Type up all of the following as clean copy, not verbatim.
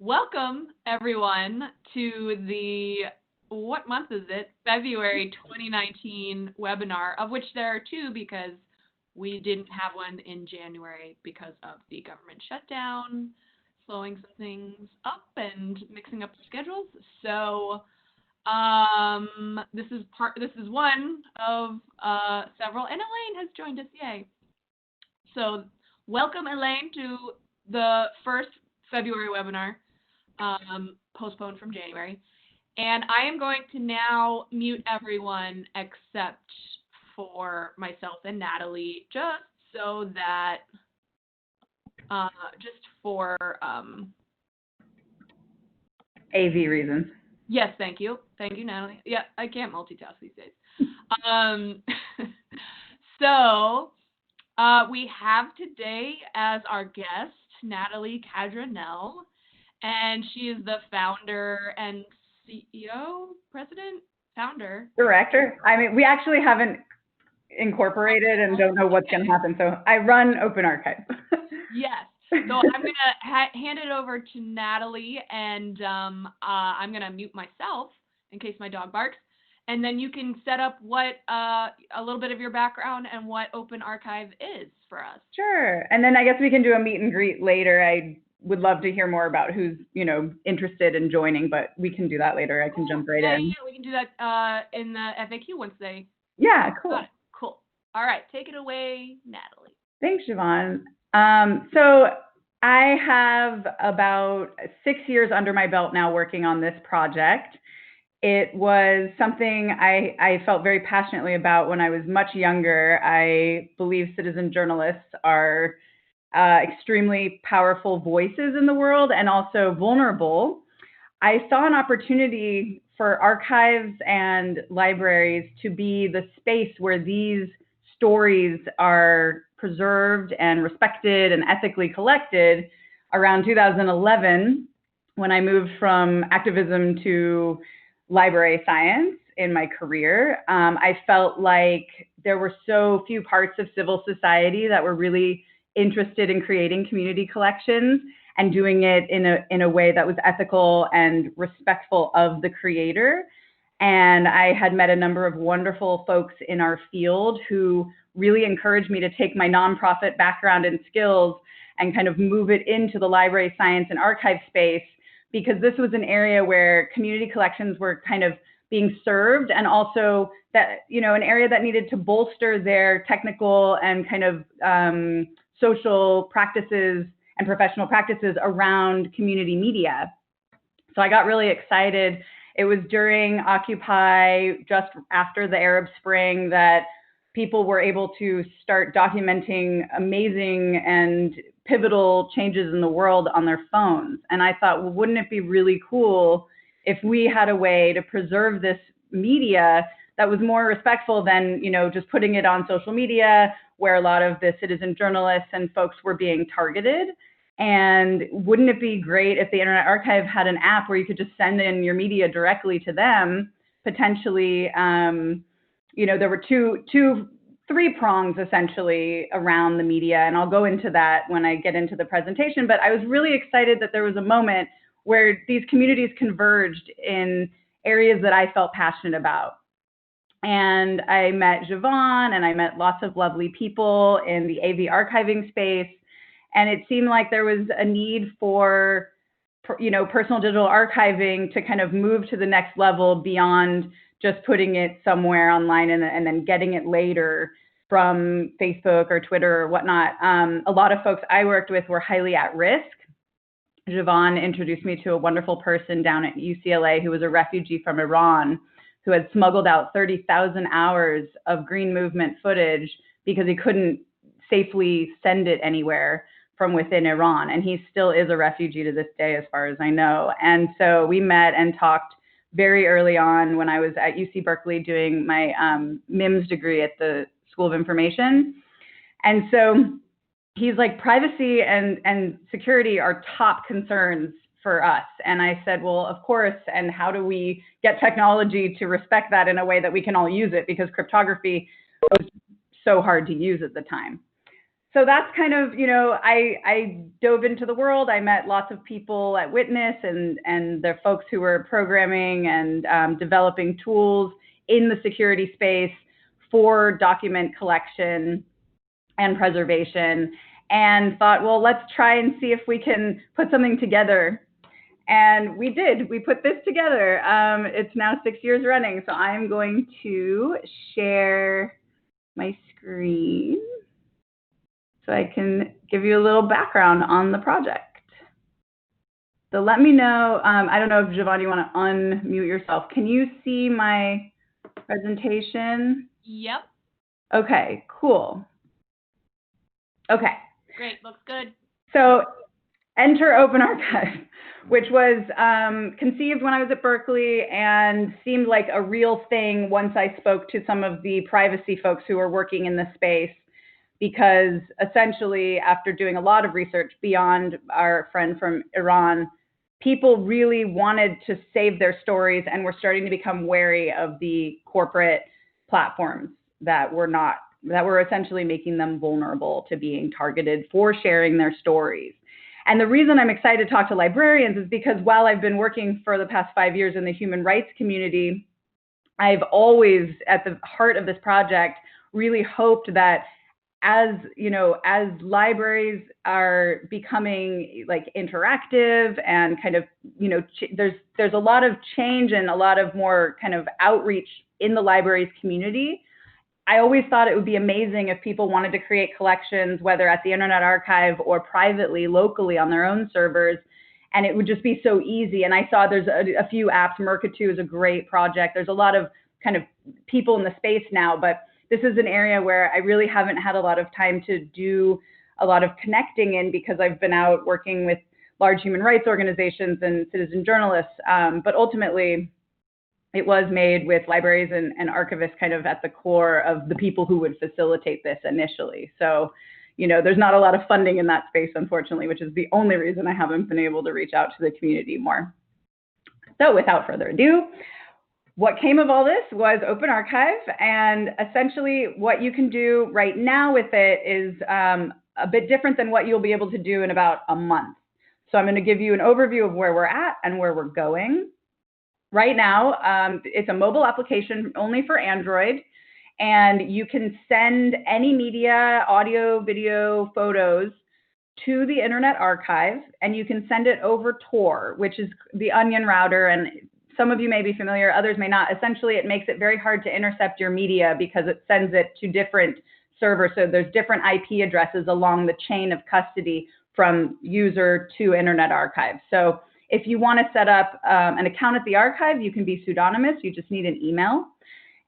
Welcome, everyone, to the, what month is it? February 2019 webinar, of which there are two because we didn't have one in January because of the government shutdown, slowing some things up and mixing up the schedules. So this is one of several, and Elaine has joined us, yay. So welcome, Elaine, to the first February webinar, postponed from January. And I am going to now mute everyone except for myself and Natalie, just so that, just for AV reasons. Yes, thank you. Thank you, Natalie. Yeah, I can't multitask these days. So we have today as our guest Natalie Cadranel, and she is the founder and CEO, president, founder? Director. I mean, we actually haven't incorporated and don't know what's going to happen. So I run OpenArchive. Yes. So I'm going to hand it over to Natalie, and I'm going to mute myself in case my dog barks. And then you can set up what a little bit of your background and what OpenArchive is for us. Sure. And then I guess we can do a meet and greet later. I would love to hear more about who's, interested in joining, but we can do that later. I can jump right in. Yeah, we can do that in the FAQ once they. Yeah, cool. Cool. All right, take it away, Natalie. Thanks, Siobhan. So I have about 6 years under my belt now working on this project. It was something I felt very passionately about when I was much younger. I believe citizen journalists are extremely powerful voices in the world and also vulnerable. I saw an opportunity for archives and libraries to be the space where these stories are preserved and respected and ethically collected around 2011, when I moved from activism to library science in my career. I felt like there were so few parts of civil society that were really interested in creating community collections and doing it in a way that was ethical and respectful of the creator. And I had met a number of wonderful folks in our field who really encouraged me to take my nonprofit background and skills and kind of move it into the library science and archive space, because this was an area where community collections were kind of being served, and also that, an area that needed to bolster their technical and kind of social practices and professional practices around community media. So I got really excited. It was during Occupy, just after the Arab Spring, that people were able to start documenting amazing and pivotal changes in the world on their phones. And I thought, well, wouldn't it be really cool if we had a way to preserve this media that was more respectful than, just putting it on social media, where a lot of the citizen journalists and folks were being targeted. And wouldn't it be great if the Internet Archive had an app where you could just send in your media directly to them? Potentially, there were three prongs essentially around the media, and I'll go into that when I get into the presentation. But I was really excited that there was a moment where these communities converged in areas that I felt passionate about. And I met Siobhan, and I met lots of lovely people in the AV archiving space. And it seemed like there was a need for, personal digital archiving to kind of move to the next level beyond just putting it somewhere online and then getting it later from Facebook or Twitter or whatnot. A lot of folks I worked with were highly at risk. Siobhan introduced me to a wonderful person down at UCLA who was a refugee from Iran, who had smuggled out 30,000 hours of Green Movement footage because he couldn't safely send it anywhere from within Iran. And he still is a refugee to this day, as far as I know. And so we met and talked very early on when I was at UC Berkeley doing my MIMS degree at the School of Information. And so he's like, privacy and security are top concerns for us. And I said, well, of course. And how do we get technology to respect that in a way that we can all use it? Because cryptography was so hard to use at the time. so that's kind of, you know, I dove into the world. I met lots of people at Witness and the folks who were programming and developing tools in the security space for document collection and preservation, and thought, well, let's try and see if we can put something together. And we did. We put this together. It's now 6 years running. So I'm going to share my screen so I can give you a little background on the project. So let me know. I don't know if Siobhan, you want to unmute yourself. Can you see my presentation? Yep. Okay, cool. Okay. Great, looks good. So enter OpenArchive, which was conceived when I was at Berkeley and seemed like a real thing once I spoke to some of the privacy folks who are working in the space, because essentially after doing a lot of research beyond our friend from Iran, people really wanted to save their stories and were starting to become wary of the corporate platforms that were essentially making them vulnerable to being targeted for sharing their stories. And the reason I'm excited to talk to librarians is because while I've been working for the past 5 years in the human rights community, I've always, at the heart of this project, really hoped that as, you know, as libraries are becoming like interactive and kind of, you know, there's a lot of change and a lot of more kind of outreach in the libraries community. I always thought it would be amazing if people wanted to create collections, whether at the Internet Archive or privately, locally on their own servers, and it would just be so easy. And I saw there's a few apps. Merca2 is a great project. There's a lot of kind of people in the space now, but this is an area where I really haven't had a lot of time to do a lot of connecting in, because I've been out working with large human rights organizations and citizen journalists. But ultimately, it was made with libraries and archivists kind of at the core of the people who would facilitate this initially. So, you know, there's not a lot of funding in that space, unfortunately, which is the only reason I haven't been able to reach out to the community more. So without further ado, what came of all this was OpenArchive, and essentially what you can do right now with it is a bit different than what you'll be able to do in about a month. So I'm going to give you an overview of where we're at and where we're going. Right now, it's a mobile application only for Android, and you can send any media, audio, video, photos to the Internet Archive, and you can send it over Tor, which is the onion router, and some of you may be familiar, others may not. Essentially, it makes it very hard to intercept your media because it sends it to different servers. So there's different IP addresses along the chain of custody from user to Internet Archive. So if you want to set up an account at the archive, you can be pseudonymous. You just need an email.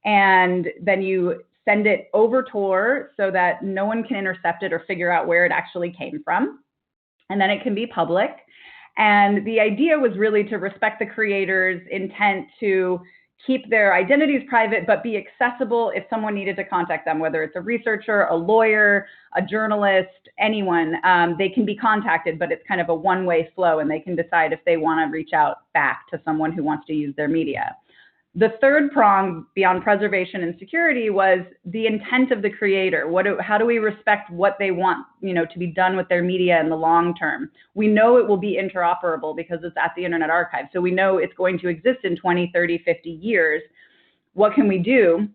And then you send it over Tor so that no one can intercept it or figure out where it actually came from. And then it can be public. And the idea was really to respect the creator's intent to keep their identities private, but be accessible if someone needed to contact them, whether it's a researcher, a lawyer, a journalist, anyone. They can be contacted, but it's kind of a one-way flow, and they can decide if they want to reach out back to someone who wants to use their media. The third prong beyond preservation and security was the intent of the creator. How do we respect what they want, you know, to be done with their media in the long term? We know it will be interoperable because it's at the Internet Archive. So we know it's going to exist in 20, 30, 50 years. What can we do?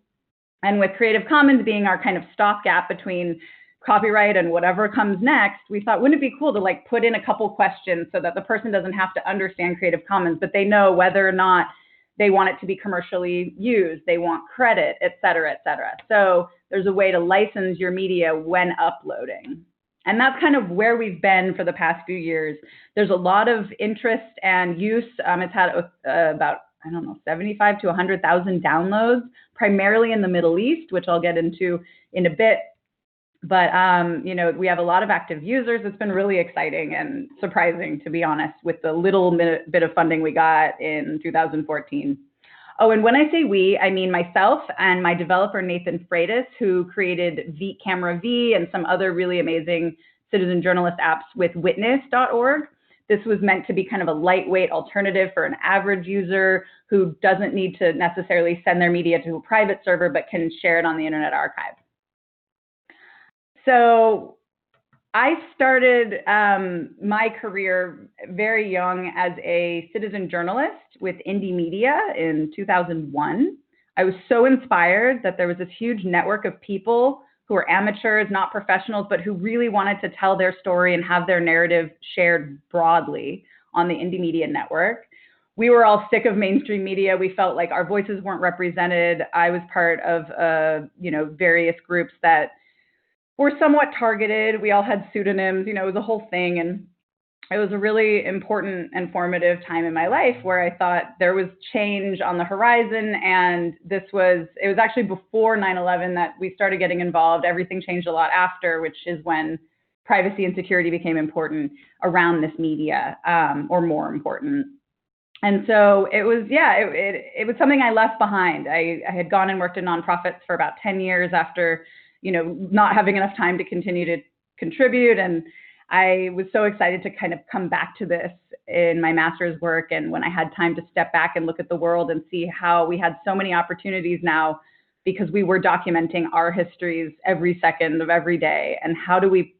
And with Creative Commons being our kind of stopgap between copyright and whatever comes next, we thought, wouldn't it be cool to like put in a couple questions so that the person doesn't have to understand Creative Commons, but they know whether or not they want it to be commercially used, they want credit, et cetera, et cetera. So there's a way to license your media when uploading. And that's kind of where we've been for the past few years. There's a lot of interest and use. It's had about, I don't know, 75 to 100,000 downloads, primarily in the Middle East, which I'll get into in a bit. But, you know, we have a lot of active users. It's been really exciting and surprising, to be honest, with the little bit of funding we got in 2014. Oh, and when I say we, I mean myself and my developer, Nathan Freitas, who created Camera V and some other really amazing citizen journalist apps with witness.org. This was meant to be kind of a lightweight alternative for an average user who doesn't need to necessarily send their media to a private server, but can share it on the Internet Archive. So I started my career very young as a citizen journalist with Indie Media in 2001. I was so inspired that there was this huge network of people who were amateurs, not professionals, but who really wanted to tell their story and have their narrative shared broadly on the Indie Media network. We were all sick of mainstream media. We felt like our voices weren't represented. I was part of, various groups that were somewhat targeted. We all had pseudonyms, it was a whole thing. And it was a really important and formative time in my life where I thought there was change on the horizon. And it was actually before 9/11 that we started getting involved. Everything changed a lot after, which is when privacy and security became important around this media, or more important. And so it was, it was something I left behind. I had gone and worked in nonprofits for about 10 years after, not having enough time to continue to contribute. And I was so excited to kind of come back to this in my master's work. And when I had time to step back and look at the world and see how we had so many opportunities now because we were documenting our histories every second of every day. And how do we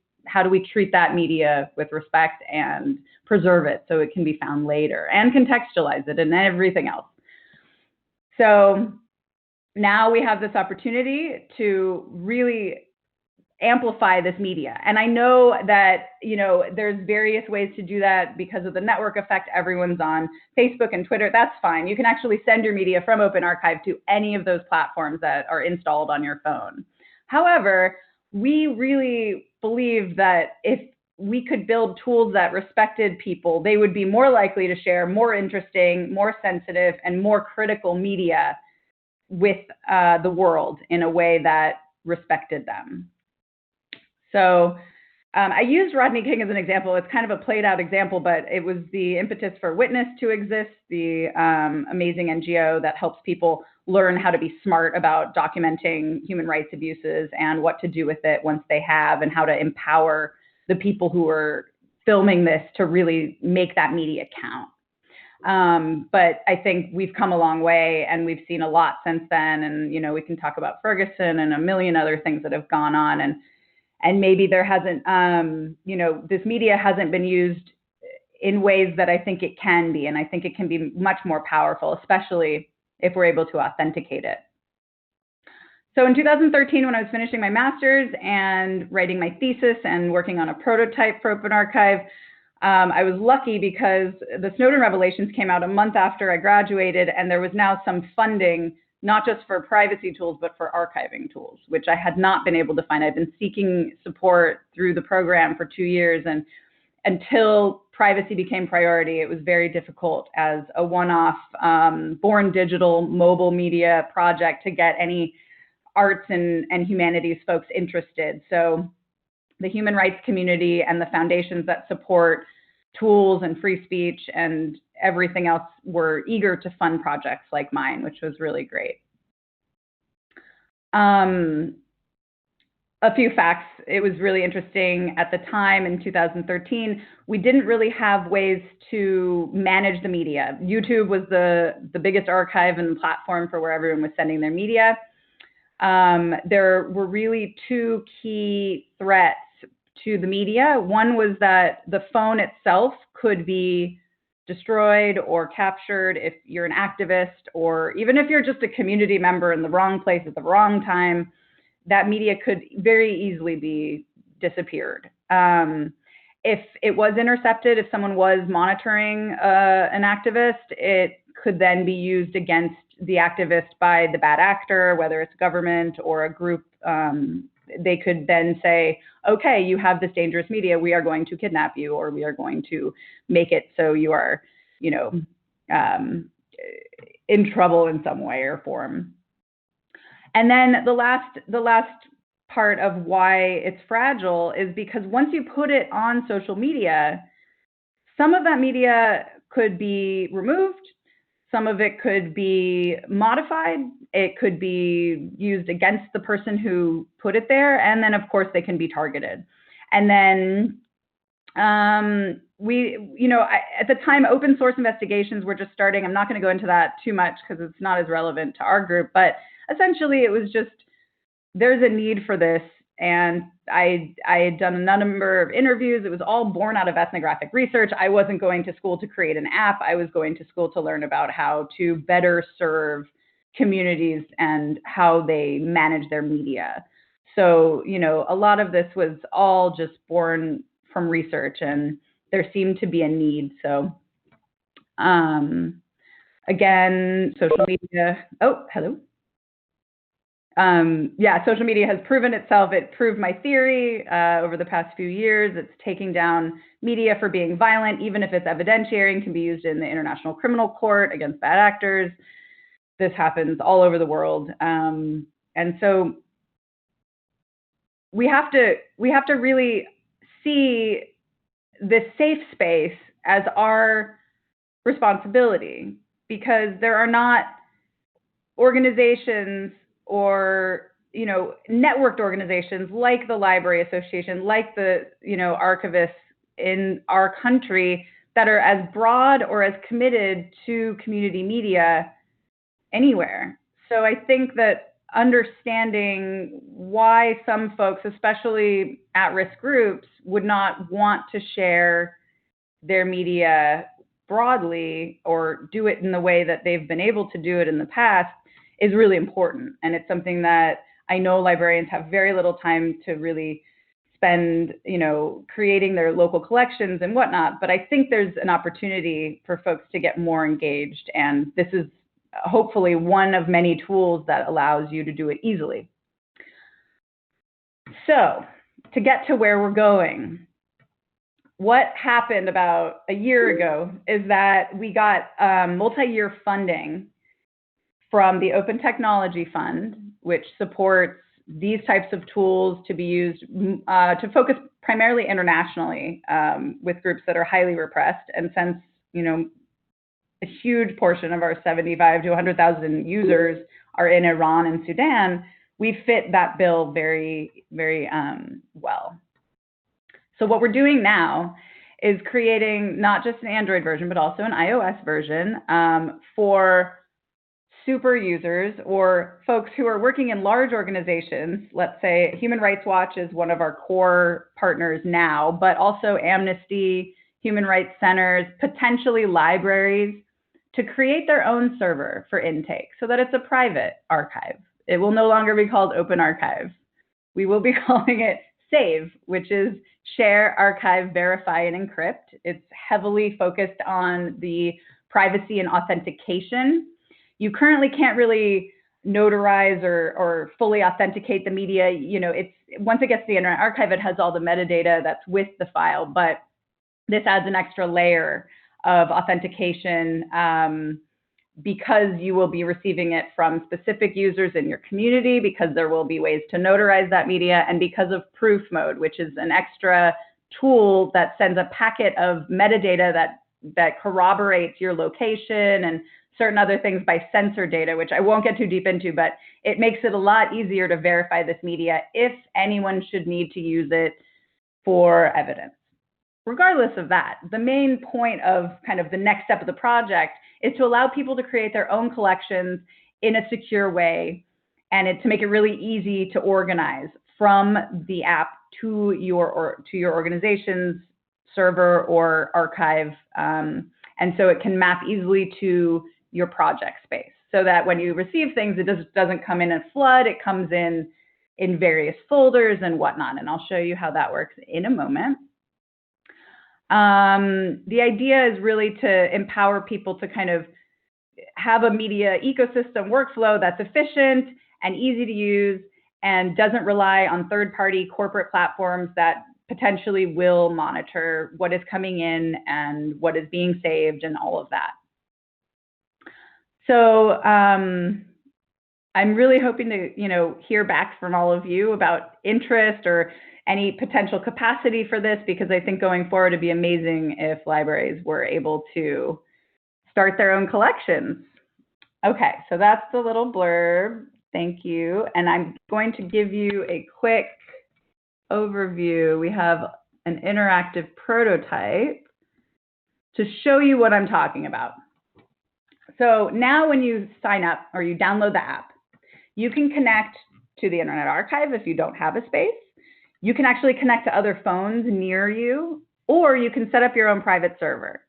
treat that media with respect and preserve it so it can be found later and contextualize it and everything else. So now we have this opportunity to really amplify this media. And I know that, there's various ways to do that because of the network effect. Everyone's on Facebook and Twitter. That's fine. You can actually send your media from OpenArchive to any of those platforms that are installed on your phone. However, we really believe that if we could build tools that respected people, they would be more likely to share more interesting, more sensitive, and more critical media with the world in a way that respected them. So I used Rodney King as an example. It's kind of a played out example, but it was the impetus for Witness to exist, the amazing NGO that helps people learn how to be smart about documenting human rights abuses and what to do with it once they have, and how to empower the people who are filming this to really make that media count. But I think we've come a long way and we've seen a lot since then. And, we can talk about Ferguson and a million other things that have gone on. And maybe there hasn't, this media hasn't been used in ways that I think it can be. And I think it can be much more powerful, especially if we're able to authenticate it. So in 2013, when I was finishing my master's and writing my thesis and working on a prototype for OpenArchive, I was lucky because the Snowden revelations came out a month after I graduated, and there was now some funding, not just for privacy tools, but for archiving tools, which I had not been able to find. I've been seeking support through the program for 2 years, and until privacy became priority, it was very difficult as a one-off born digital mobile media project to get any arts and humanities folks interested. So the human rights community and the foundations that support tools and free speech and everything else were eager to fund projects like mine, which was really great. A few facts. It was really interesting at the time in 2013, we didn't really have ways to manage the media. YouTube was the biggest archive and platform for where everyone was sending their media. There were really two key threats to the media. One was that the phone itself could be destroyed or captured if you're an activist, or even if you're just a community member in the wrong place at the wrong time. That media could very easily be disappeared. If it was intercepted, if someone was monitoring an activist, it could then be used against the activist by the bad actor, whether it's government or a group. They could then say, okay, you have this dangerous media, we are going to kidnap you, or we are going to make it so you are, in trouble in some way or form. And then the last part of why it's fragile is because once you put it on social media, some of that media could be removed, some of it could be modified, it could be used against the person who put it there, and then of course they can be targeted. And then at the time, open source investigations were just starting. I'm not going to go into that too much because it's not as relevant to our group, but essentially it was just, there's a need for this, and I had done a number of interviews. It was all born out of ethnographic research. I wasn't going to school to create an app. I was going to school to learn about how to better serve communities and how they manage their media. So, you know, a lot of this was all just born from research, and there seemed to be a need. So, again, social media. Oh, hello. Yeah, social media has proven itself. It proved my theory over the past few years. It's taking down media for being violent, even if it's evidentiary and can be used in the International Criminal Court against bad actors. This happens all over the world. And so we have to really see this safe space as our responsibility, because there are not organizations or, you know, networked organizations like the Library Association, like the, you know, archivists in our country that are as broad or as committed to community media anywhere. So I think that understanding why some folks, especially at-risk groups, would not want to share their media broadly or do it in the way that they've been able to do it in the past is really important. And it's something that I know librarians have very little time to really spend, you know, creating their local collections and whatnot. But I think there's an opportunity for folks to get more engaged. And this is hopefully one of many tools that allows you to do it easily. So to get to where we're going, what happened about a year ago is that we got multi-year funding from the Open Technology Fund, which supports these types of tools to be used to focus primarily internationally with groups that are highly repressed. And since, you know, a huge portion of our 75 to 100,000 users are in Iran and Sudan, we fit that bill very, very well. So what we're doing now is creating not just an Android version, but also an iOS version for super users or folks who are working in large organizations. Let's say Human Rights Watch is one of our core partners now, but also Amnesty, human rights centers, potentially libraries, to create their own server for intake so that it's a private archive. It will no longer be called OpenArchive. We will be calling it SAVE, which is Share, Archive, Verify, and Encrypt. It's heavily focused on the privacy and authentication. You currently can't really notarize or fully authenticate the media. You know, it's once it gets to the Internet Archive, it has all the metadata that's with the file, but this adds an extra layer of authentication because you will be receiving it from specific users in your community, because there will be ways to notarize that media, and because of proof mode, which is an extra tool that sends a packet of metadata that corroborates your location and certain other things by sensor data, which I won't get too deep into, but it makes it a lot easier to verify this media if anyone should need to use it for evidence. Regardless of that, the main point of kind of the next step of the project is to allow people to create their own collections in a secure way, and to make it really easy to organize from the app to your organization's server or archive. And so it can map easily to your project space, so that when you receive things, it doesn't come in a flood. It comes in various folders and whatnot. And I'll show you how that works in a moment. The idea is really to empower people to kind of have a media ecosystem workflow that's efficient and easy to use and doesn't rely on third-party corporate platforms that potentially will monitor what is coming in and what is being saved and all of that. So I'm really hoping to, hear back from all of you about interest or any potential capacity for this, because I think going forward it'd be amazing if libraries were able to start their own collections. Okay, so that's the little blurb. Thank you. And I'm going to give you a quick overview. We have an interactive prototype to show you what I'm talking about. So now when you sign up or you download the app, you can connect to the Internet Archive if you don't have a space. You can actually connect to other phones near you, or you can set up your own private server.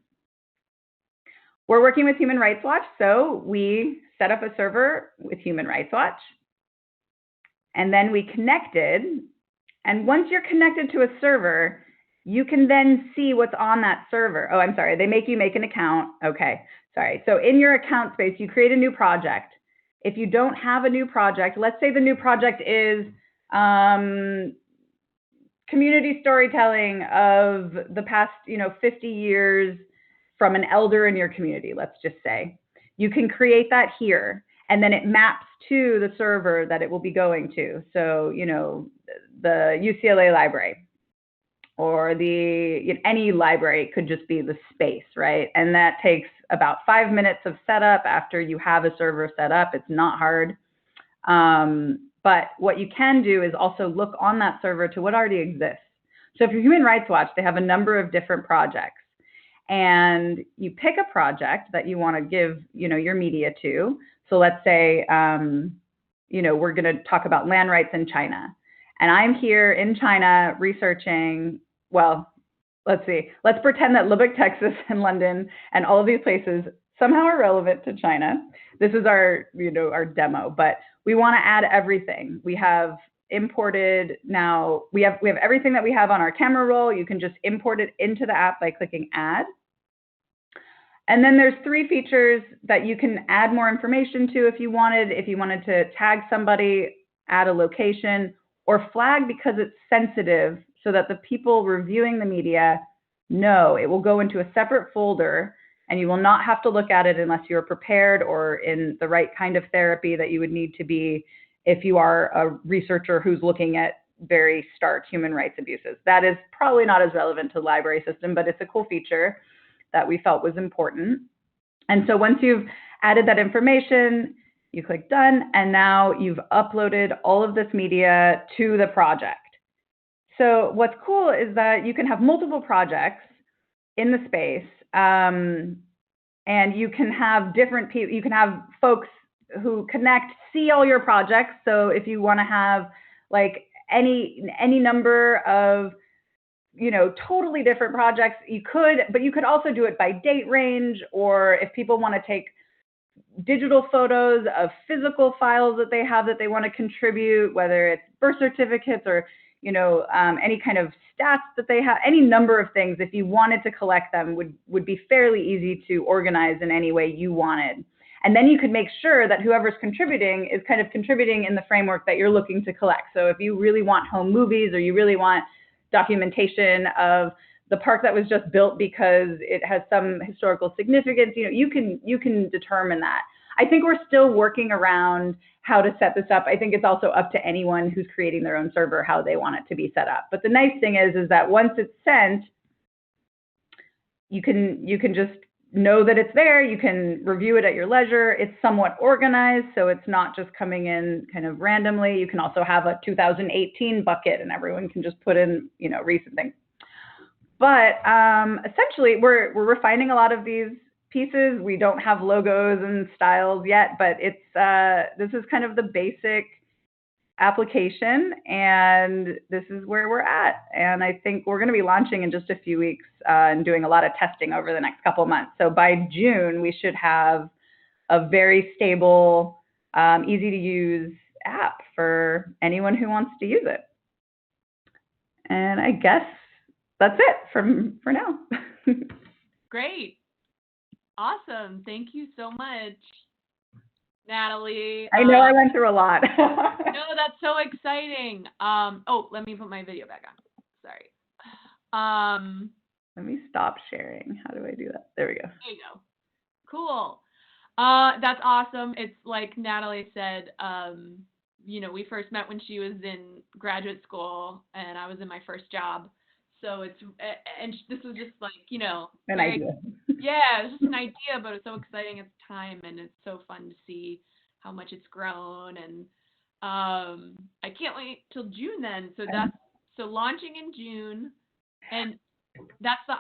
We're working with Human Rights Watch, so we set up a server with Human Rights Watch, and then we connected. And once you're connected to a server, you can then see what's on that server. Oh, I'm sorry, they make you make an account. Okay, sorry. So in your account space, you create a new project. If you don't have a new project, let's say the new project is community storytelling of the past, 50 years from an elder in your community, let's just say. You can create that here, and then it maps to the server that it will be going to. So, the UCLA library, or any library, could just be the space, right? And that takes about 5 minutes of setup after you have a server set up. It's not hard. But what you can do is also look on that server to what already exists. So for Human Rights Watch, they have a number of different projects. And you pick a project that you want to give, your media to. So let's say, we're going to talk about land rights in China. And I'm here in China researching, well, let's pretend that Lubbock, Texas, and London and all of these places somehow are relevant to China. This is our, our demo, but we want to add everything. We have imported now, we have everything that we have on our camera roll. You can just import it into the app by clicking add. And then there's 3 features that you can add more information to if you wanted. If you wanted to tag somebody, add a location, or flag because it's sensitive so that the people reviewing the media know. It will go into a separate folder, and you will not have to look at it unless you're prepared or in the right kind of therapy that you would need to be if you are a researcher who's looking at very stark human rights abuses. That is probably not as relevant to the library system, but it's a cool feature that we felt was important. And so once you've added that information, you click done, and now you've uploaded all of this media to the project. So what's cool is that you can have multiple projects in the space, and you can have different people, you can have folks who connect, see all your projects. So if you want to have like any number of totally different projects, you could, but you could also do it by date range, or if people want to take digital photos of physical files that they have that they want to contribute, whether it's birth certificates or any kind of stats that they have, any number of things, if you wanted to collect them, would be fairly easy to organize in any way you wanted. And then you could make sure that whoever's contributing is kind of contributing in the framework that you're looking to collect. So if you really want home movies, or you really want documentation of the park that was just built because it has some historical significance, you can determine that. I think we're still working around how to set this up. I think it's also up to anyone who's creating their own server how they want it to be set up. But the nice thing is that once it's sent, you can just know that it's there. You can review it at your leisure. It's somewhat organized, so it's not just coming in kind of randomly. You can also have a 2018 bucket, and everyone can just put in recent things. But essentially, we're refining a lot of these pieces. We don't have logos and styles yet, but this is kind of the basic application, and this is where we're at. And I think we're going to be launching in just a few weeks and doing a lot of testing over the next couple of months. So by June, we should have a very stable, easy to use app for anyone who wants to use it. And I guess that's it for now. Great. Awesome. Thank you so much, Natalie. I know I went through a lot. No, that's so exciting. Oh, let me put my video back on. Sorry. Let me stop sharing. How do I do that? There we go. There you go. Cool. That's awesome. It's like Natalie said, we first met when she was in graduate school and I was in my first job. So this was just like, an idea. Yeah, it's just an idea, but it's so exciting at the time, and it's so fun to see how much it's grown. And I can't wait till June then. So so launching in June, and that's the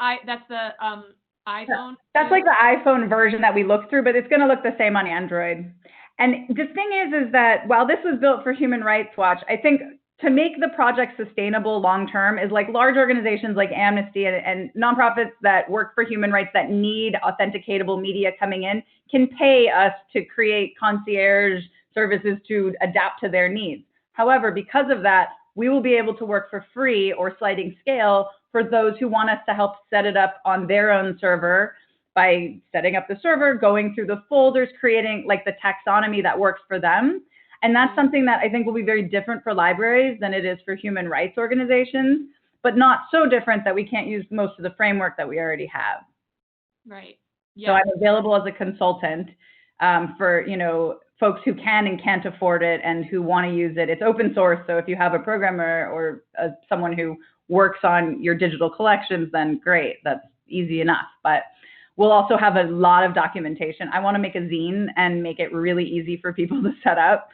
iPhone. That's like the iPhone version that we looked through, but it's going to look the same on Android. And the thing is that while this was built for Human Rights Watch, I think to make the project sustainable long-term is like large organizations like Amnesty and nonprofits that work for human rights that need authenticatable media coming in can pay us to create concierge services to adapt to their needs. However, because of that, we will be able to work for free or sliding scale for those who want us to help set it up on their own server by setting up the server, going through the folders, creating like the taxonomy that works for them. And that's something that I think will be very different for libraries than it is for human rights organizations, but not so different that we can't use most of the framework that we already have. Right. Yeah. So I'm available as a consultant for, you know, folks who can and can't afford it and who want to use it. It's open source, so if you have a programmer or someone who works on your digital collections, then great, that's easy enough. But we'll also have a lot of documentation. I want to make a zine and make it really easy for people to set up.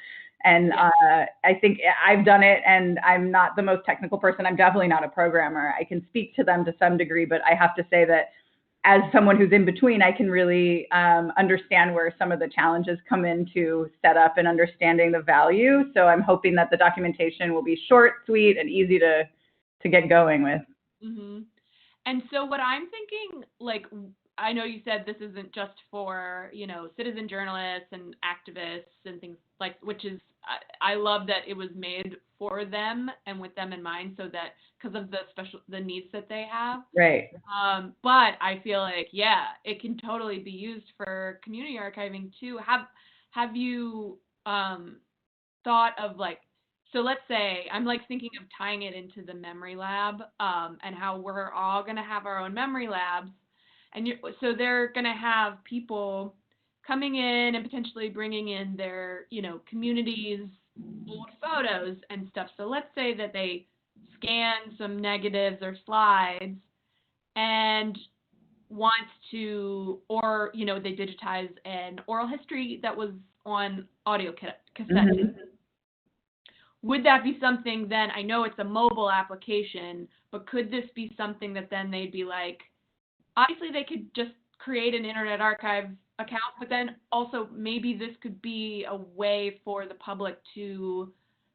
And I think I've done it, and I'm not the most technical person. I'm definitely not a programmer. I can speak to them to some degree, but I have to say that as someone who's in between, I can really understand where some of the challenges come into setup and understanding the value. So I'm hoping that the documentation will be short, sweet, and easy to get going with. Mm-hmm. And so what I'm thinking, like, I know you said this isn't just for, you know, citizen journalists and activists and things like, which is, I love that it was made for them and with them in mind, so that because of the needs that they have. Right. But I feel like, yeah, it can totally be used for community archiving too. Have you thought of like, so let's say I'm like thinking of tying it into the memory lab and how we're all going to have our own memory labs. And so they're going to have people coming in and potentially bringing in their, you know, communities' old photos and stuff. So let's say that they scan some negatives or slides and wants to, or, you know, they digitize an oral history that was on audio cassette. Mm-hmm. Would that be something then, I know it's a mobile application, but could this be something that then they'd be like, obviously they could just create an Internet Archive account, but then also maybe this could be a way for the public to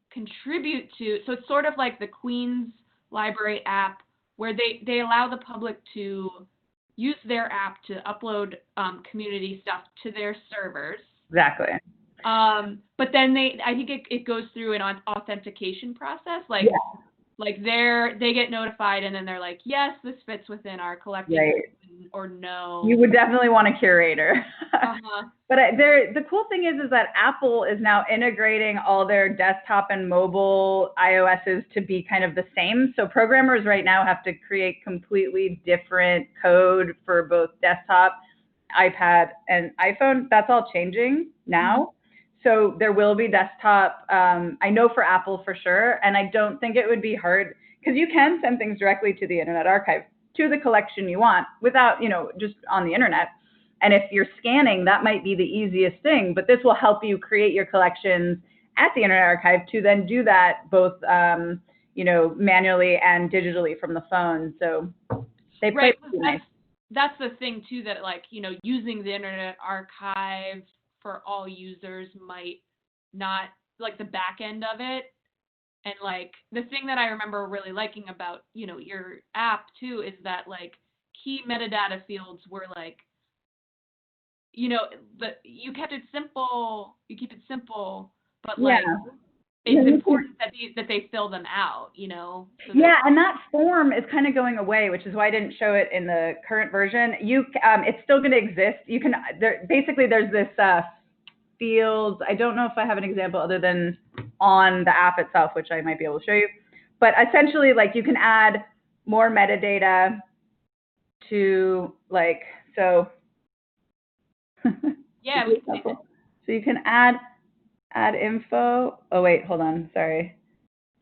contribute to, so it's sort of like the Queen's Library app where they allow the public to use their app to upload community stuff to their servers. Exactly. But then I think it goes through an authentication process, like, yeah. Like they get notified and then they're like, yes, this fits within our collective, right. Or no. You would definitely want a curator. But the cool thing is that Apple is now integrating all their desktop and mobile iOSs to be kind of the same. So programmers right now have to create completely different code for both desktop, iPad, and iPhone. That's all changing now. Mm-hmm. So there will be desktop, I know for Apple for sure, and I don't think it would be hard, because you can send things directly to the Internet Archive, to the collection you want, without, you know, just on the internet. And if you're scanning, that might be the easiest thing, but this will help you create your collections at the Internet Archive to then do that both, you know, manually and digitally from the phone. So they play pretty nice. That's the thing too, that like, you know, using the Internet Archive for all users might not, like the back end of it. And like the thing that I remember really liking about, you know, your app too is that like key metadata fields were like, you know, you keep it simple, but like it's important that they fill them out, you know. So and that form is kind of going away, which is why I didn't show it in the current version. It's still going to exist. You can basically there's this fields. I don't know if I have an example other than on the app itself, which I might be able to show you. But essentially, like you can add more metadata to like so. Yeah, we can. So you can add info. Oh wait, hold on. Sorry.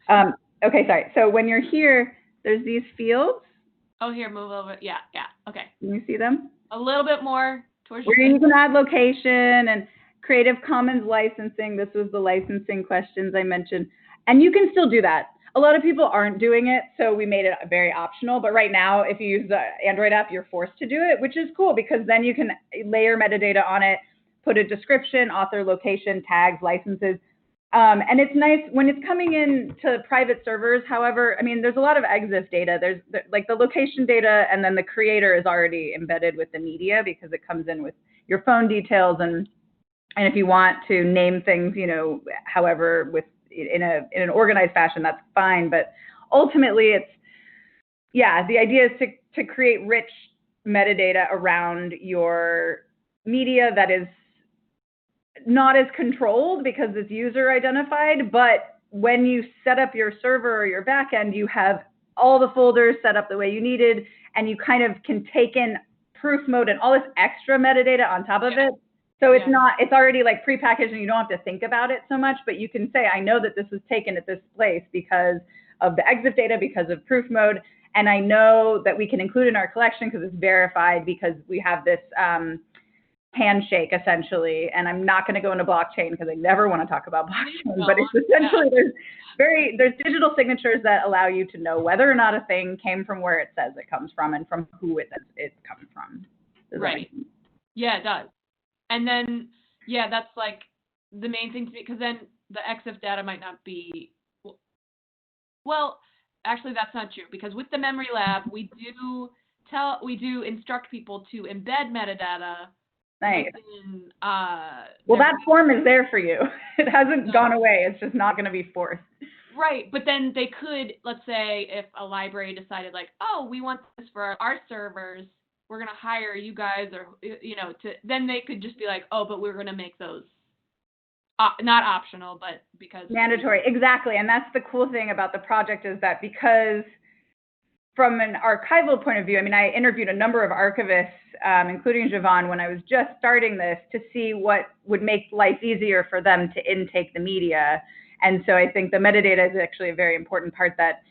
Okay, sorry. So when you're here, there's these fields. Oh, here, move over. Yeah. Okay. Can you see them? A little bit more towards. Where you can add location and Creative Commons licensing. This was the licensing questions I mentioned. And you can still do that. A lot of people aren't doing it, so we made it very optional. But right now, if you use the Android app, you're forced to do it, which is cool because then you can layer metadata on it, put a description, author, location, tags, licenses. And it's nice when it's coming in to private servers. However, I mean, there's a lot of EXIF data. There's like the location data, and then the creator is already embedded with the media because it comes in with your phone details. And if you want to name things, you know, however, in an organized fashion, that's fine. But ultimately, it's, yeah, the idea is to create rich metadata around your media that is not as controlled because it's user identified, but when you set up your server or your backend, you have all the folders set up the way you needed, and you kind of can take in proof mode and all this extra metadata on top of it. So it's not, it's already like prepackaged and you don't have to think about it so much, but you can say, I know that this was taken at this place because of the EXIF data, because of proof mode, and I know that we can include in our collection because it's verified because we have this handshake essentially. And I'm not going to go into blockchain because I never want to talk about blockchain, but it's essentially there's digital signatures that allow you to know whether or not a thing came from where it says it comes from and from who it's come from. Right. Yeah, it does. And then, yeah, that's like the main thing to me, because then the EXIF data might not be, well, actually that's not true, because with the Memory Lab, we do instruct people to embed metadata. Nice. Within, well, that form is there for you. It hasn't gone away. It's just not going to be forced. Right, but then they could, let's say, if a library decided like, oh, we want this for our servers, we're going to hire you guys, or, you know, then they could just be like, oh, but we're going to make those not optional, but because mandatory. Exactly. And that's the cool thing about the project, is that because from an archival point of view, I mean, I interviewed a number of archivists, including Siobhan, when I was just starting this, to see what would make life easier for them to intake the media. And so I think the metadata is actually a very important part, that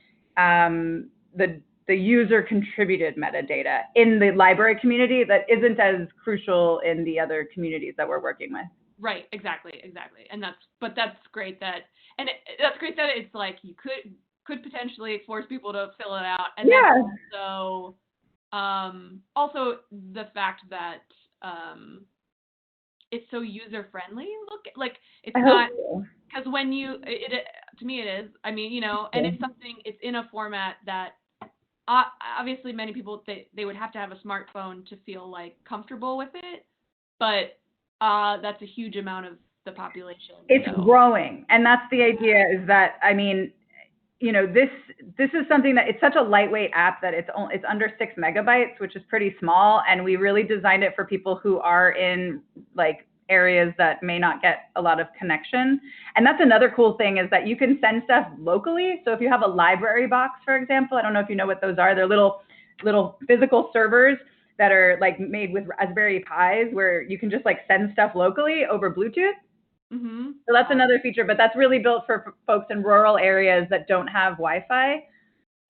the user contributed metadata in the library community that isn't as crucial in the other communities that we're working with. Right, exactly. And that's great that, that's great that it's like you could potentially force people to fill it out. And then also the fact that it's so user friendly. Like it's not, because when to me it is. I mean, you know, and it's in a format that obviously many people they would have to have a smartphone to feel like comfortable with it, but that's a huge amount of the population. It's growing, and that's the idea. Is that, I mean, you know, this is something that it's such a lightweight app that it's under 6 megabytes, which is pretty small, and we really designed it for people who are in like areas that may not get a lot of connection. And that's another cool thing, is that you can send stuff locally. So if you have a library box, for example, I don't know if you know what those are. They're little physical servers that are like made with Raspberry Pis, where you can just like send stuff locally over Bluetooth. Mm-hmm. So that's another feature, but that's really built for folks in rural areas that don't have Wi-Fi.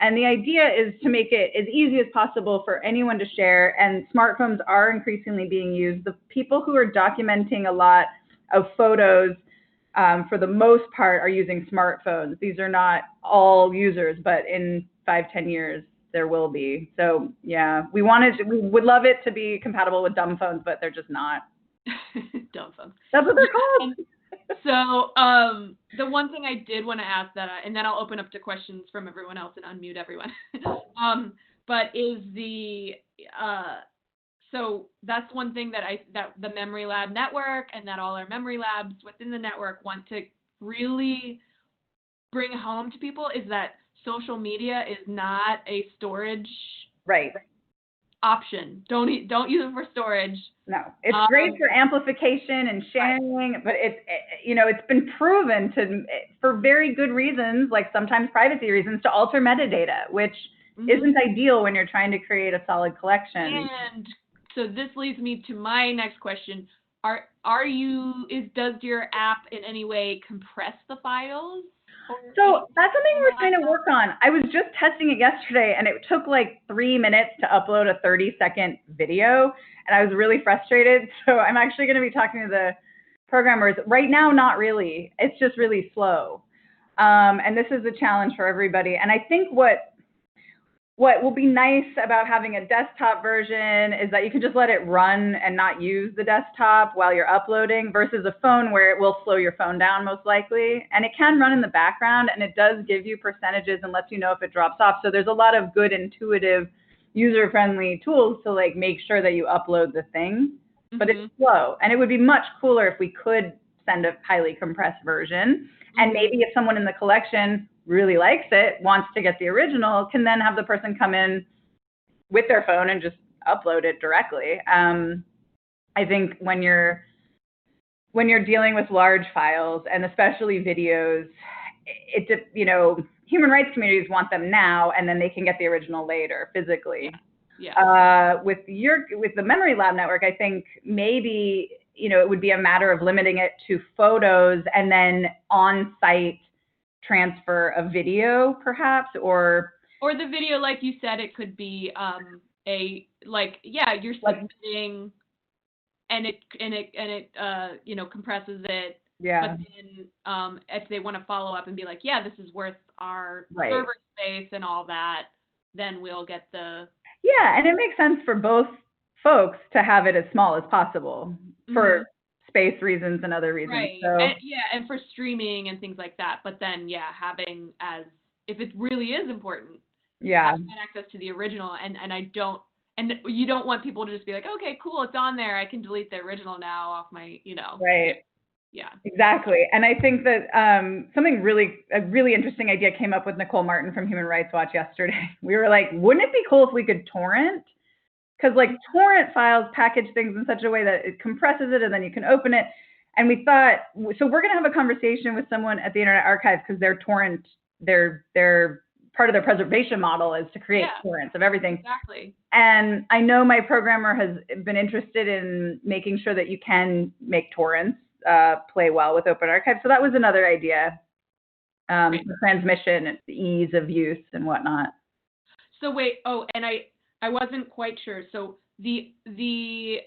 And the idea is to make it as easy as possible for anyone to share, and smartphones are increasingly being used. The people who are documenting a lot of photos, for the most part, are using smartphones. These are not all users, but in 5-10 years, there will be. So yeah, we would love it to be compatible with dumb phones, but they're just not. Dumb phones. That's what they're called. So the one thing I did want to ask and then I'll open up to questions from everyone else and unmute everyone. But is so that's one thing that the Memory Lab network and that all our memory labs within the network want to really bring home to people, is that social media is not a storage option. Don't use it for storage. No, it's great for amplification and sharing, but it's been proven for very good reasons, like sometimes privacy reasons, to alter metadata, which isn't ideal when you're trying to create a solid collection. And so this leads me to my next question. Does your app in any way compress the files? So that's something we're trying to work on. I was just testing it yesterday, and it took like 3 minutes to upload a 30-second video, and I was really frustrated. So I'm actually going to be talking to the programmers. Right now, not really. It's just really slow. And this is a challenge for everybody. And I think what what will be nice about having a desktop version is that you can just let it run and not use the desktop while you're uploading, versus a phone where it will slow your phone down most likely. And it can run in the background, and it does give you percentages and lets you know if it drops off. So there's a lot of good, intuitive, user-friendly tools to like make sure that you upload the thing, but it's slow. And it would be much cooler if we could send a highly compressed version. And maybe if someone in the collection really likes it, wants to get the original, can then have the person come in with their phone and just upload it directly. I think when you're dealing with large files, and especially videos, you know, human rights communities want them now, and then they can get the original later physically. With the MemLab network, I think maybe, you know, it would be a matter of limiting it to photos and then on-site transfer of video, perhaps, or the video, like you said, it could be you're submitting, and it you know, compresses it. Yeah. But then if they want to follow up and be like, yeah, this is worth our server space and all that, then we'll get the. Yeah, and it makes sense for both folks to have it as small as possible for space reasons and other reasons. Right. So. And for streaming and things like that. But then, having if it really is important, having access to the original, and you don't want people to just be like, okay, cool, it's on there, I can delete the original now off my, you know. Right. Yeah. Exactly. And I think that a really interesting idea came up with Nicole Martin from Human Rights Watch yesterday. We were like, wouldn't it be cool if we could torrent? Because like torrent files package things in such a way that it compresses it and then you can open it. And we thought, so we're going to have a conversation with someone at the Internet Archive, because their torrent, their part of their preservation model is to create torrents of everything. Exactly. And I know my programmer has been interested in making sure that you can make torrents play well with OpenArchive. So that was another idea, for transmission, the ease of use and whatnot. So wait, and I wasn't quite sure. So the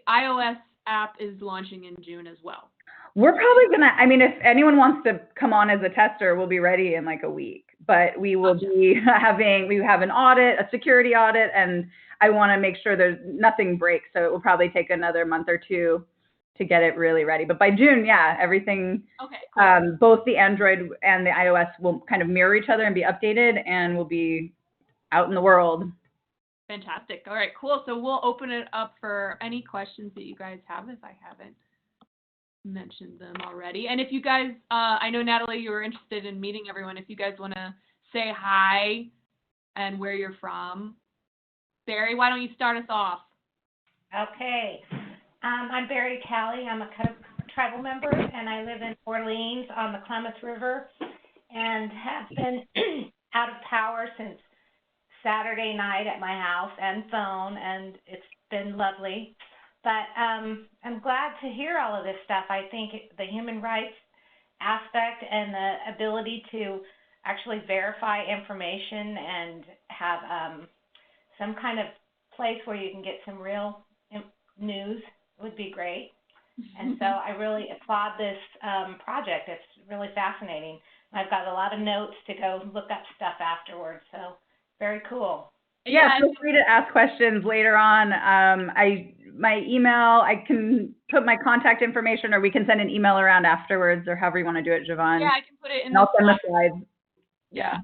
iOS app is launching in June as well. We're probably gonna, I mean, if anyone wants to come on as a tester, we'll be ready in like a week. But we will be we have an audit, a security audit, and I want to make sure there's nothing breaks. So it will probably take another month or two to get it really ready. But by June, everything, cool. Both the Android and the iOS will kind of mirror each other and be updated, and will be out in the world. Fantastic. All right, cool. So we'll open it up for any questions that you guys have, if I haven't mentioned them already. And if you guys, I know, Natalie, you were interested in meeting everyone. If you guys want to say hi and where you're from. Barry, why don't you start us off? Okay. I'm Barry Talley. I'm a tribal member, and I live in Orleans on the Klamath River, and have been out of power since Saturday night at my house and phone, and it's been lovely. But I'm glad to hear all of this stuff. I think the human rights aspect and the ability to actually verify information and have some kind of place where you can get some real news would be great. And so I really applaud this project. It's really fascinating. I've got a lot of notes to go look up stuff afterwards, so very cool. Yeah, feel free to ask questions later on. My email, I can put my contact information, or we can send an email around afterwards, or however you want to do it, Siobhan. Yeah, I can put it in. And I'll send the slides. Yeah.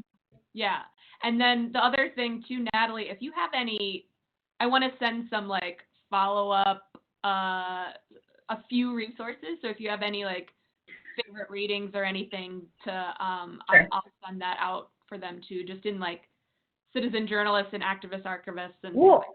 And then the other thing too, Natalie, if you have any, I want to send some like follow-up, a few resources. So if you have any like favorite readings or anything to, Sure. I'll send that out for them too, just in like citizen journalists and activist archivists. And well,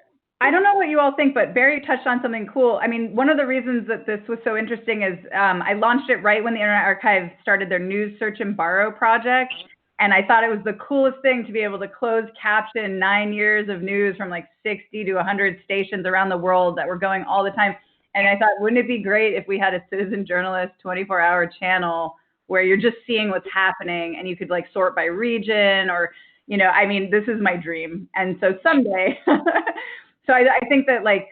I don't know what you all think, but Barry touched on something cool. I mean, one of the reasons that this was so interesting is I launched it right when the Internet Archive started their news search and borrow project. And I thought it was the coolest thing to be able to close caption 9 years of news from like 60 to 100 stations around the world that were going all the time. And I thought, wouldn't it be great if we had a citizen journalist 24-hour channel where you're just seeing what's happening, and you could like sort by region, or, you know, I mean, this is my dream. And so someday, so I think that like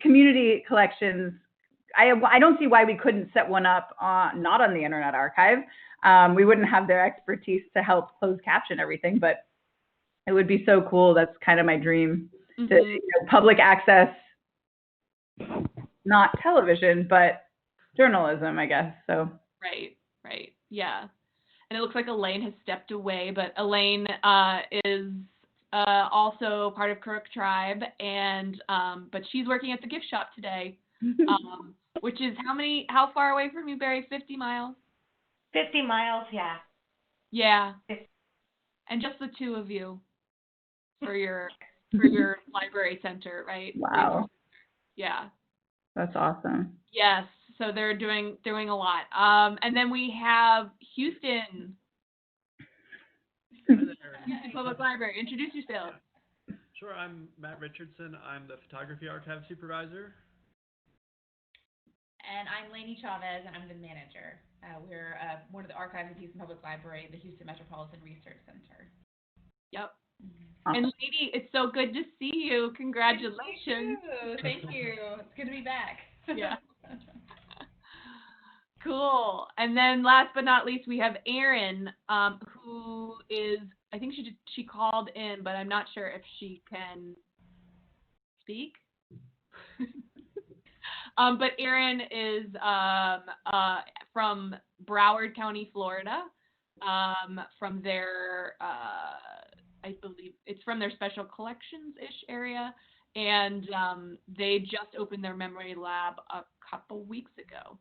community collections, I don't see why we couldn't set one up, not on the Internet Archive. We wouldn't have their expertise to help close caption everything, but It would be so cool. That's kind of my dream. Mm-hmm. Public access, not television, but journalism, I guess. So. Right. Yeah. And it looks like Elaine has stepped away, but Elaine is also part of Crook Tribe, and but she's working at the gift shop today, which is how far away from you, Barry? 50 miles? 50 miles, yeah. Yeah. And just the two of you for your library center, right? Wow. Yeah. That's awesome. Yes. So they're doing a lot. And then we have Houston. Houston Public Library. Introduce yourself. Sure, I'm Matt Richardson. I'm the Photography Archive Supervisor. And I'm Lainey Chavez, and I'm the manager. We're one of the archives of Houston Public Library, the Houston Metropolitan Research Center. Yep. And Lainey, it's so good to see you. Congratulations. Thank you. It's good to be back. Yeah. Cool. And then last but not least, we have Erin, who is, I think she called in, but I'm not sure if she can speak. But Erin is from Broward County, Florida, from their, I believe it's from their special collections-ish area, and they just opened their memory lab a couple weeks ago.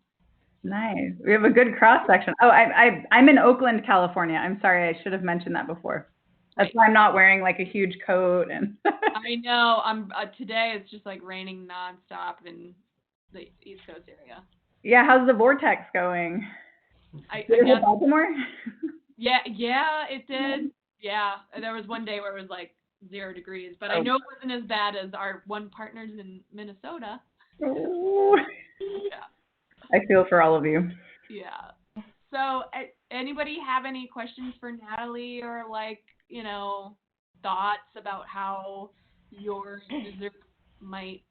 Nice. We have a good cross section. Oh, I'm in Oakland, California. I'm sorry, I should have mentioned that before. That's why I'm not wearing like a huge coat and. I know. Today it's just like raining nonstop in the East Coast area. Yeah, how's the vortex going? I guess, Baltimore? Yeah, it did. Yeah, there was one day where it was like 0 degrees, but I know it wasn't as bad as our one partners in Minnesota. Oh. Yeah. I feel for all of you. Yeah. So, anybody have any questions for Natalie or thoughts about how your users might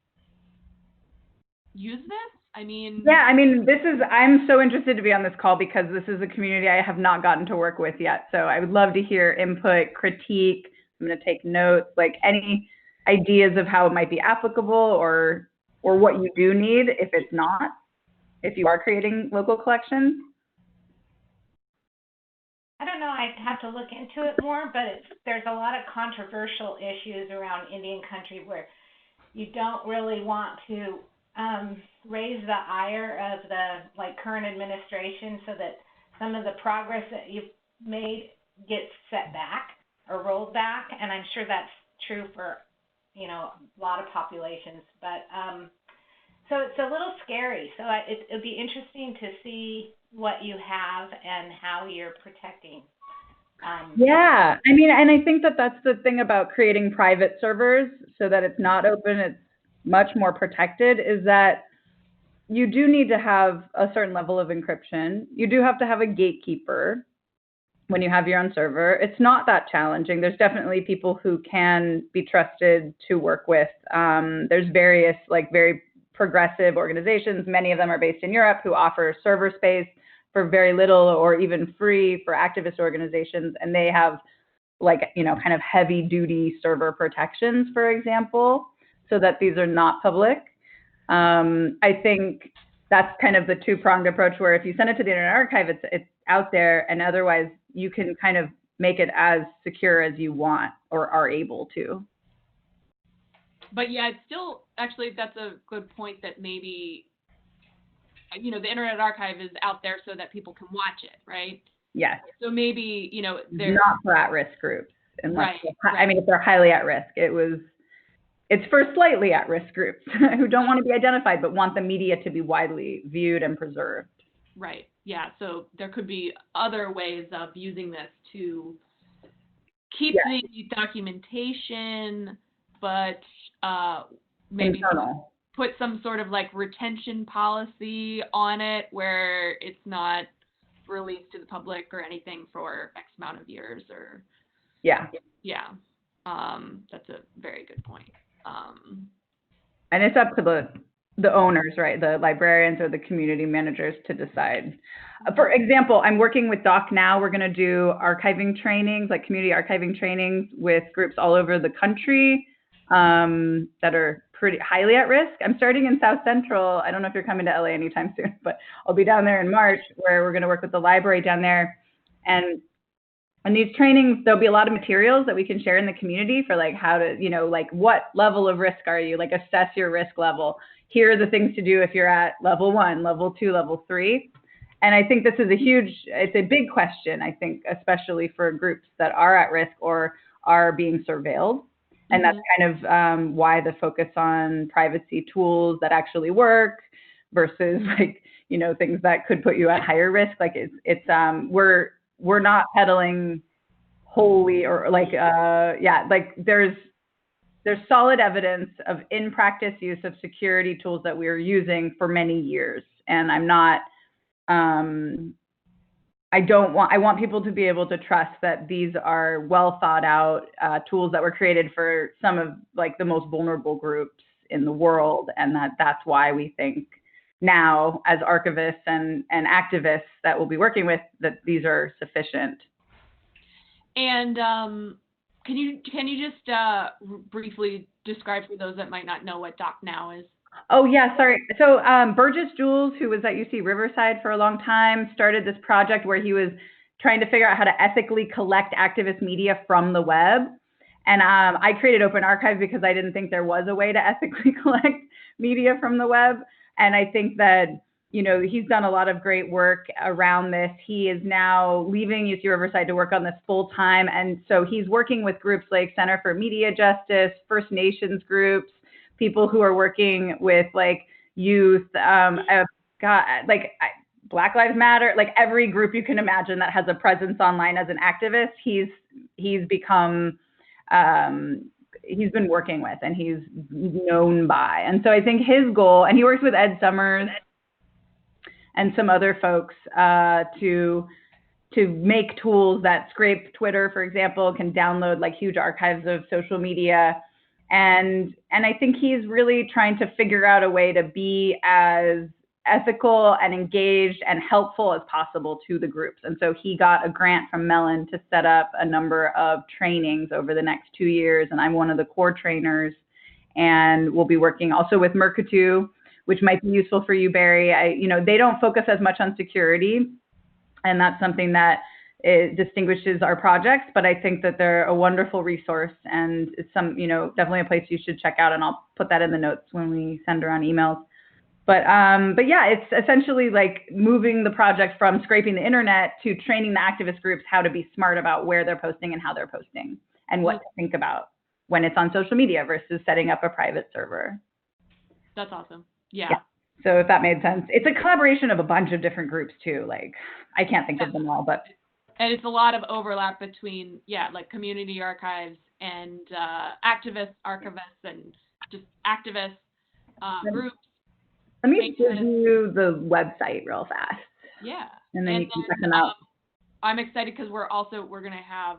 use this? I'm so interested to be on this call because this is a community I have not gotten to work with yet. So I would love to hear input, critique. I'm going to take notes, like any ideas of how it might be applicable or what you do need if you are creating local collections. I don't know, I'd have to look into it more, but there's a lot of controversial issues around Indian country where you don't really want to raise the ire of the current administration so that some of the progress that you've made gets set back or rolled back, and I'm sure that's true for a lot of populations, but so it's a little scary. So it'll be interesting to see what you have and how you're protecting. Yeah, and I think that's the thing about creating private servers so that it's not open, it's much more protected, is that you do need to have a certain level of encryption. You do have to have a gatekeeper when you have your own server. It's not that challenging. There's definitely people who can be trusted to work with. There's various very progressive organizations, many of them are based in Europe, who offer server space for very little or even free for activist organizations, and they have kind of heavy duty server protections, for example, so that these are not public. I think that's kind of the two-pronged approach where if you send it to the Internet Archive, it's out there, and otherwise you can kind of make it as secure as you want or are able to. But yeah, it's still, actually, that's a good point that maybe, the Internet Archive is out there so that people can watch it, right? Yes. So maybe, they're not for at-risk groups. Unless right. If they're highly at risk, it's for slightly at-risk groups who don't want to be identified but want the media to be widely viewed and preserved. Right. Yeah. So there could be other ways of using this to keep the documentation, but maybe internal. Put some sort of retention policy on it where it's not released to the public or anything for X amount of years or. Yeah. Yeah. That's a very good point. And it's up to the owners, right? The librarians or the community managers to decide. For example, I'm working with Doc now. We're going to do archiving trainings, like community archiving trainings with groups all over the country that are pretty highly at risk. I'm starting in South Central. I don't know if you're coming to LA anytime soon, but I'll be down there in March, where we're going to work with the library down there. And in these trainings, there'll be a lot of materials that we can share in the community for like how to, like what level of risk are you, like assess your risk level. Here are the things to do if you're at level 1, level 2, level 3. And I think this is it's a big question, I think, especially for groups that are at risk or are being surveilled. And that's kind of why the focus on privacy tools that actually work versus like, things that could put you at higher risk. Like we're not peddling wholly or like, like there's solid evidence of in practice use of security tools that we're using for many years. And I'm not, I want people to be able to trust that these are well thought out tools that were created for some of like the most vulnerable groups in the world. And that's why we think now as archivists and activists that we'll be working with, that these are sufficient. And can you just briefly describe for those that might not know what DocNow is? Oh, yeah, sorry. So Burgess Jules, who was at UC Riverside for a long time, started this project where he was trying to figure out how to ethically collect activist media from the web. And I created OpenArchive because I didn't think there was a way to ethically collect media from the web. And I think that, he's done a lot of great work around this. He is now leaving UC Riverside to work on this full time. And so he's working with groups like Center for Media Justice, First Nations groups, people who are working with like youth, Black Lives Matter, like every group you can imagine that has a presence online as an activist, he's become, he's been working with and he's known by. And so I think his goal, and he works with Ed Summers and some other folks to make tools that scrape Twitter, for example, can download like huge archives of social media. And I think he's really trying to figure out a way to be as ethical and engaged and helpful as possible to the groups. And so he got a grant from Mellon to set up a number of trainings over the next 2 years. And I'm one of the core trainers. And we'll be working also with Mercatu, which might be useful for you, Barry. They don't focus as much on security. And that's something that it distinguishes our projects, but I think that they're a wonderful resource and it's definitely a place you should check out. And I'll put that in the notes when we send around emails. But yeah, it's essentially like moving the project from scraping the internet to training the activist groups how to be smart about where they're posting and how they're posting and what to think about when it's on social media versus setting up a private server. That's awesome. Yeah. So if that made sense, it's a collaboration of a bunch of different groups too. Like I can't think of them all, but. And it's a lot of overlap between, like community archives and activists, archivists, and just activist groups. Let me give you the website real fast. Yeah. And then you can check them out. I'm excited because we're going to have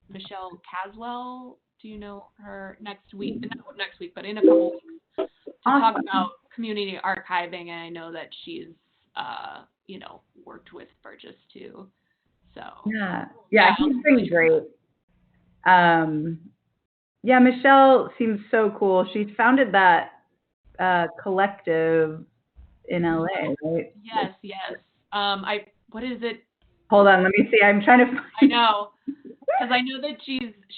Michelle Caswell. Do you know her next week? Not next week, but in a couple weeks to talk about community archiving. And I know that she's, worked with Burgess too. So yeah, he's been great. Michelle seems so cool. She's founded that collective in LA, right? Yes. What is it? Hold on, let me see. I'm trying to find. I know, because I know that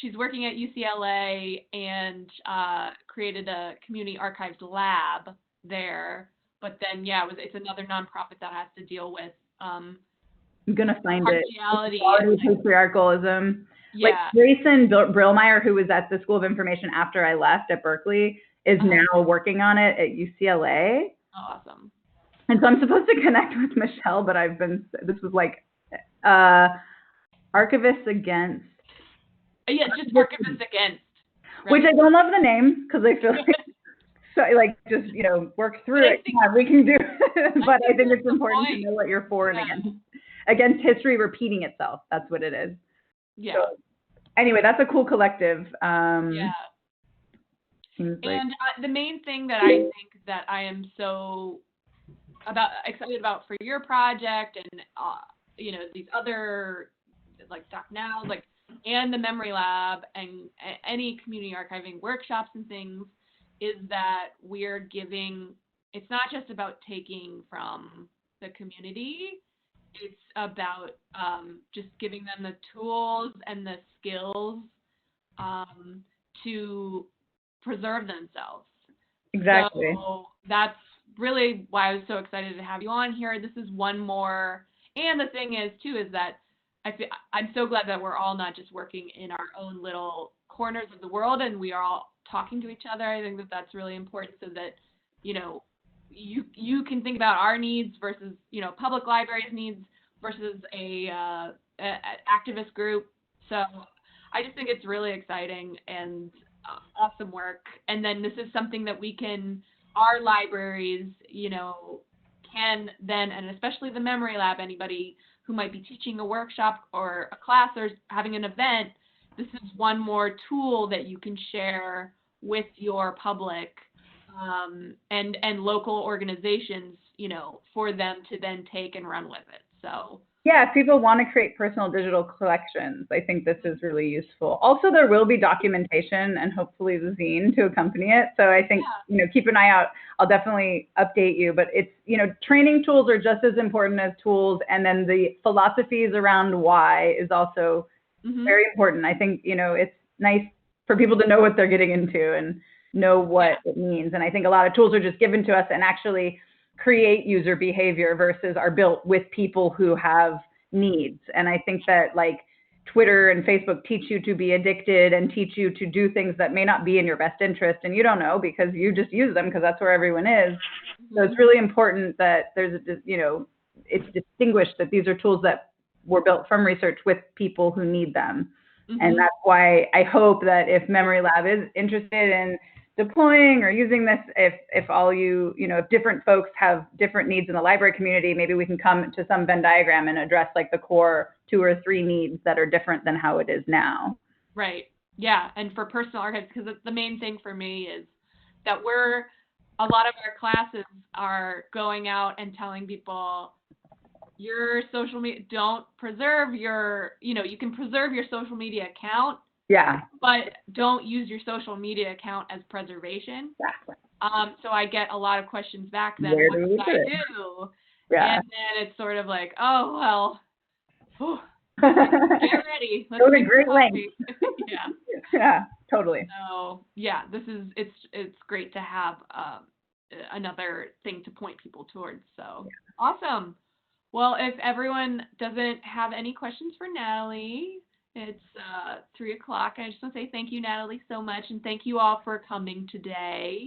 she's working at UCLA and created a community archives lab there. But then it's another nonprofit that has to deal with. I'm going to find it. Patriarchalism. Yeah. Like Grayson Brillmeyer, who was at the School of Information after I left at Berkeley, is now working on it at UCLA. Awesome. And so I'm supposed to connect with Michelle, but this was like Archivists Against. Yeah, just Archivists Against. Right? Which I don't love the name because I feel like, just, work through it. Yeah, we can do it. But I think it's important to know what you're for and against. Against history repeating itself. That's what it is. Yeah. So, anyway, that's a cool collective. Seems like, And the main thing that I think that I am so excited about for your project and you know, these other like Cadranel, like, and the Memory Lab and any community archiving workshops and things is that we're giving, it's not just about taking from the community, it's about just giving them the tools and the skills to preserve themselves. exactly. So that's really why I was so excited to have you on here. This is one more, and the thing is too is that I'm so glad that we're all not just working in our own little corners of the world, and we are all talking to each other. I think that that's really important, so that, you know, you can think about our needs versus, you know, public libraries' needs versus a activist group. So I just think it's really exciting and awesome work. And then this is something that we can, our libraries, you know, can then, and especially the Memory Lab, anybody who might be teaching a workshop or a class or having an event, this is one more tool that you can share with your public and local organizations, you know, for them to then take and run with it. So yeah, if people want to create personal digital collections, I think this is really useful. Also, there will be documentation and hopefully the zine to accompany it. So I think, you know, keep an eye out. I'll definitely update you, but it's, you know, training tools are just as important as tools. And then the philosophies around why is also very important. I think, you know, it's nice for people to know what they're getting into and know what it means. And I think a lot of tools are just given to us and actually create user behavior versus are built with people who have needs. And I think that like Twitter and Facebook teach you to be addicted and teach you to do things that may not be in your best interest. And you don't know because you just use them because that's where everyone is. So it's really important that there's, you know, it's distinguished that these are tools that were built from research with people who need them. And that's why I hope that if Memory Lab is interested in deploying or using this, if all you know, if different folks have different needs in the library community, maybe we can come to some Venn diagram and address like the core 2 or 3 needs that are different than how it is now. Right. Yeah. And for personal archives, because the main thing for me is that a lot of our classes are going out and telling people your social media, don't preserve your, you know, you can preserve your social media account. Yeah. But don't use your social media account as preservation. Exactly. So I get a lot of questions back then. Where what do we should do I it? do? Yeah. And then it's sort of like, oh, well, get ready. Let's Go to make great some lengths. coffee. Yeah. Yeah, totally. So yeah, it's great to have another thing to point people towards. So awesome. Well, if everyone doesn't have any questions for Natalie, it's 3 o'clock. I just want to say thank you, Natalie, so much, and thank you all for coming today.